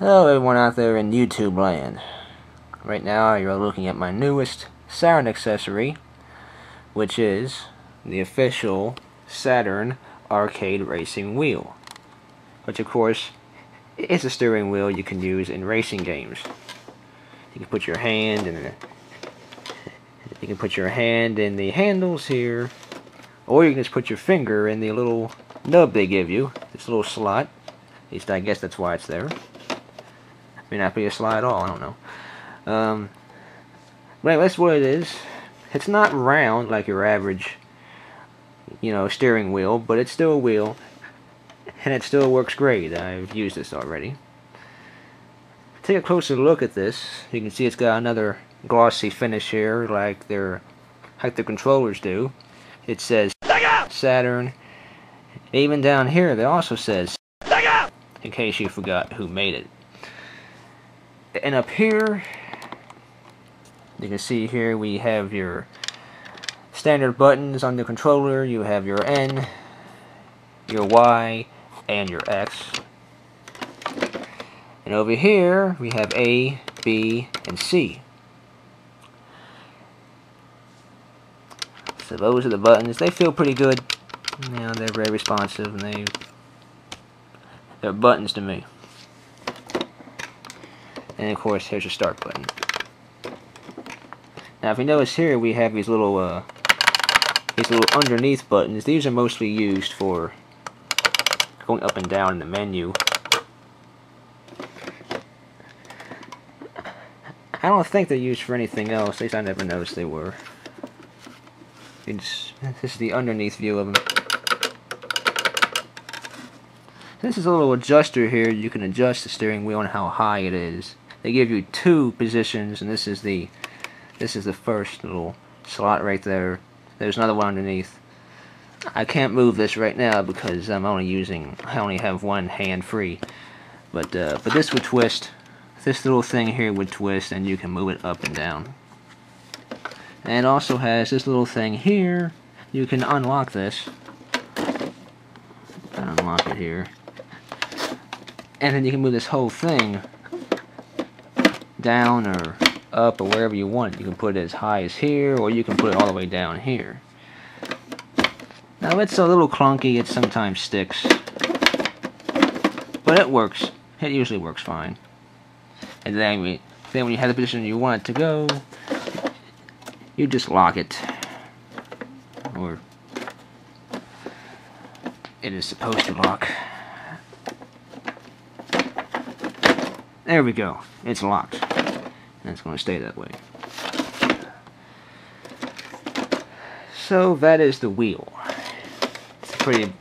Hello everyone out there in YouTube land. Right now you're looking at my newest Saturn accessory, which is the official Saturn arcade racing wheel. Which of course is a steering wheel you can use in racing games. You can put your hand in the handles here, or you can just put your finger in the little nub they give you, this little slot. At least I guess that's why it's there. May not be a slot at all, I don't know. But anyway, that's what it is. It's not round like your average, steering wheel, but it's still a wheel, and it still works great. I've used this already. Take a closer look at this. You can see it's got another glossy finish here, like the controllers do. It says Saturn. Even down here, it also says, in case you forgot who made it. And up here, you can see here we have your standard buttons on the controller. You have your N, your Y, and your X. And over here, we have A, B, and C. So those are the buttons. They feel pretty good. They're very responsive, and they're buttons to me. And of course, here's your start button. Now, if you notice here, we have these little underneath buttons. These are mostly used for going up and down in the menu. I don't think they're used for anything else. At least I never noticed they were. This is the underneath view of them. This is a little adjuster here. You can adjust the steering wheel and how high it is. They give you two positions, and this is the first little slot right there. There's another one underneath. I can't move this right now because I only have one hand free. But this would twist. This little thing here would twist, and you can move it up and down. And it also has this little thing here. You can unlock this. Unlock it here. And then you can move this whole thing down or up or wherever you want. You can put it as high as here, or you can put it all the way down here. Now it's a little clunky, it sometimes sticks, but it works. It usually works fine. And then when you have the position you want it to go, you just lock it, or it is supposed to lock. There we go. It's locked. And it's going to stay that way. So that is the wheel. It's a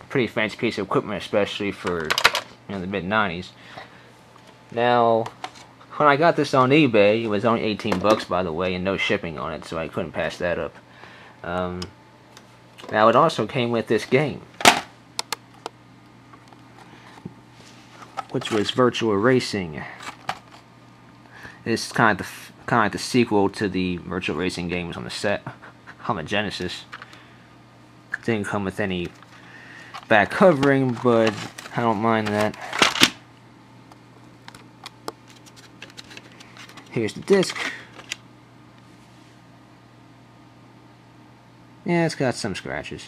pretty fancy piece of equipment, especially for the mid-90s. Now, when I got this on eBay, it was only 18 bucks, by the way, and no shipping on it, so I couldn't pass that up. Now, it also came with this game, which was Virtual Racing. This is kind of like the sequel to the Virtual Racing games on the Genesis. It didn't come with any back covering, but I don't mind that. Here's the disc. Yeah, it's got some scratches.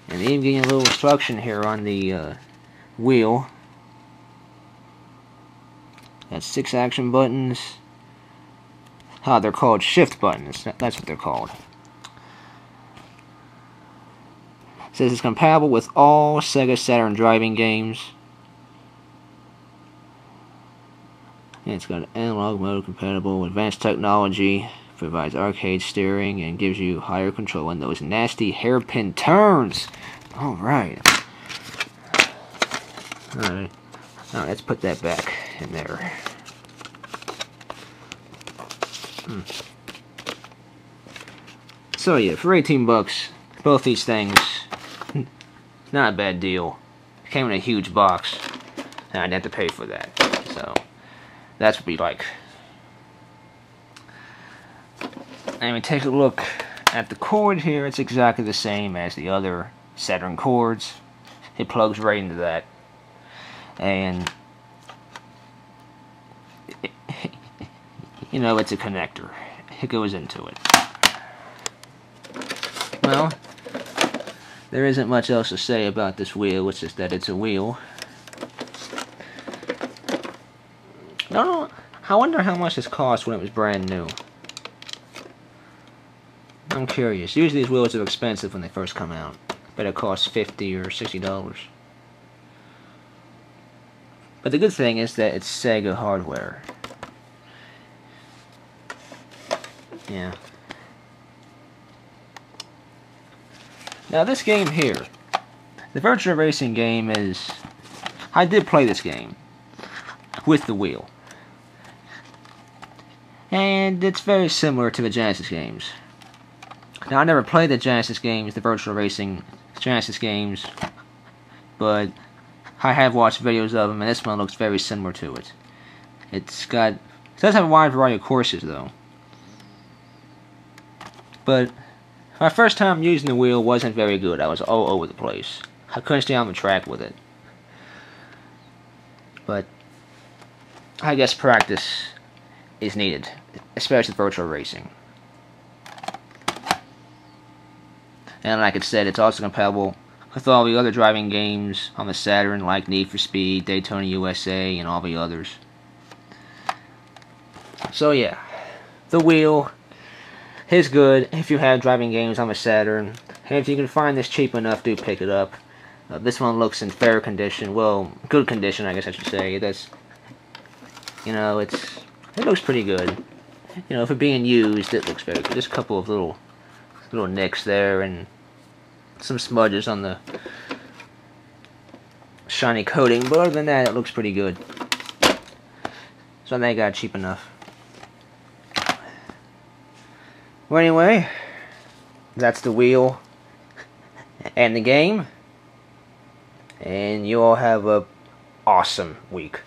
And even getting a little instruction here on the wheel. Got 6 action buttons. They're called shift buttons. That's what they're called. It says it's compatible with all Sega Saturn driving games. And it's got an analog mode compatible. Advanced technology. Provides arcade steering and gives you higher control in those nasty hairpin turns. Alright. Alright, let's put that back in there. So yeah, for 18 bucks, both these things, not a bad deal. It came in a huge box, and I didn't have to pay for that. So, that's what we like. And we take a look at the cord here. It's exactly the same as the other Saturn cords. it plugs right into that, and you know, it's a connector. It goes into it. Well, there isn't much else to say about this wheel. It's just that it's a wheel. No, I wonder how much this cost when it was brand new. I'm curious. Usually these wheels are expensive when they first come out. But it costs $50 or $60. But the good thing is that it's Sega hardware. Yeah. Now this game here, the Virtua Racing game is... I did play this game with the wheel. And it's very similar to the Genesis games. Now I never played the Genesis games, the Virtua Racing Genesis games, but I have watched videos of them, and this one looks very similar to it. It does have a wide variety of courses though. But my first time using the wheel wasn't very good. I was all over the place. I couldn't stay on the track with it. But I guess practice is needed, especially Virtua Racing. And like I said, it's also compatible with all the other driving games on the Saturn, like Need for Speed, Daytona USA, and all the others. So yeah, the wheel is good if you have driving games on the Saturn. And if you can find this cheap enough, do pick it up. This one looks in fair condition. Well, good condition, I guess I should say. That's, you know, it looks pretty good. You know, for being used, it looks very good. There's a couple of little nicks there and some smudges on the shiny coating, but other than that, it looks pretty good. So I think I got it cheap enough. Well, anyway, that's the wheel and the game, and you all have a awesome week.